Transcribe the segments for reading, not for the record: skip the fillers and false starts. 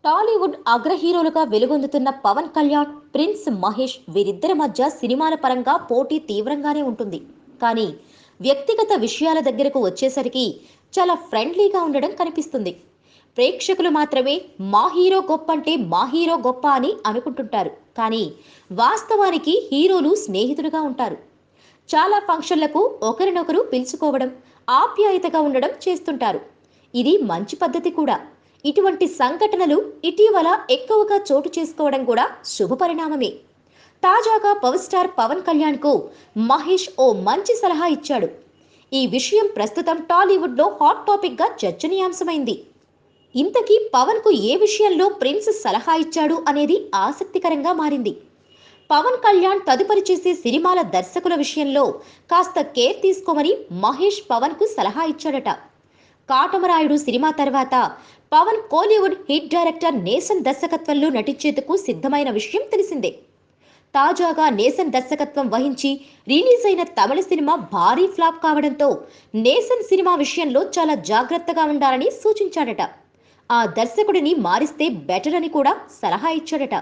టాలీవుడ్ అగ్ర హీరోలుగా వెలుగొందుతున్న పవన్ కళ్యాణ్, ప్రిన్స్ మహేష్ వీరిద్దరి మధ్య సినిమాల పరంగా పోటీ తీవ్రంగానే ఉంటుంది. కానీ వ్యక్తిగత విషయాల దగ్గరకు వచ్చేసరికి చాలా ఫ్రెండ్లీగా ఉండడం కనిపిస్తుంది. ప్రేక్షకులు మాత్రమే మా హీరో గొప్ప అంటే మా హీరో గొప్ప అని అనుకుంటుంటారు. కానీ వాస్తవానికి హీరోలు స్నేహితులుగా ఉంటారు. చాలా ఫంక్షన్లకు ఒకరినొకరు పిలుచుకోవడం, ఆప్యాయతగా ఉండడం చేస్తుంటారు. ఇది మంచి పద్ధతి కూడా. ఇటువంటి సంఘటనలు ఇటీవల ఎక్కువగా చోటు చేసుకోవడం కూడా శుభ పరిణామమే. తాజాగా పవర్ స్టార్ పవన్ కళ్యాణ్ కు మహేష్ ఓ మంచి సలహా ఇచ్చాడు. ఈ విషయం ప్రస్తుతం టాలీవుడ్ లో హాట్ టాపిక్ గా చర్చనీయాంశమైంది. ఇంతకీ పవన్ కు ఏ విషయంలో ప్రిన్స్ సలహా ఇచ్చాడు అనేది ఆసక్తికరంగా మారింది. పవన్ కళ్యాణ్ తదుపరి చేసే సినిమాల దర్శకుల విషయంలో కాస్త కేర్ తీసుకోమని మహేష్ పవన్ కు సలహా ఇచ్చాడట. కాటమరాయుడు సినిమా తర్వాత పవన్ కోలీవుడ్ హిట్ డైరెక్టర్ నేసన్ దర్శకత్వంలో నటించేందుకు సిద్ధమైన విషయం తెలిసిందే. తాజాగా నేసన్ దర్శకత్వం వహించి రిలీజ్ అయిన తమిళ సినిమా భారీ ఫ్లాప్ కావడంతో నేసన్ సినిమా విషయంలో చాలా జాగ్రత్తగా ఉండాలని సూచించాడట. ఆ దర్శకుడిని మారిస్తే బెటర్ అని కూడా సలహా ఇచ్చాడట.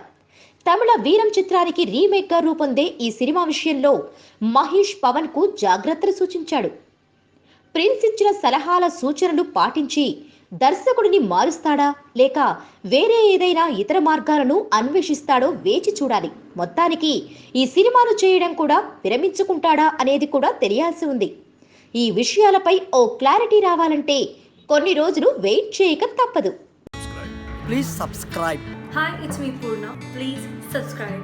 తమిళ వీరం చిత్రానికి రీమేక్ గా రూపొందే ఈ సినిమా విషయంలో మహేష్ పవన్ కు జాగ్రత్తలు సూచించాడు. ప్రిన్స్ ఇచ్చిన సలహాల సూచనలు పాటించి దర్శకుడిని మారుస్తాడా లేక వేరే ఏదైనా ఇతర మార్గాలను అన్వేషిస్తాడో వేచి చూడాలి. మొత్తానికి ఈ సినిమాను చేయడం కూడా విరమించుకుంటాడా అనేది కూడా తెలియాల్సి ఉంది. ఈ విషయాలపై ఓ క్లారిటీ రావాలంటే కొన్ని రోజులు వెయిట్ చేయక తప్పదు. Please subscribe. Hi, it's me Purna. Please subscribe.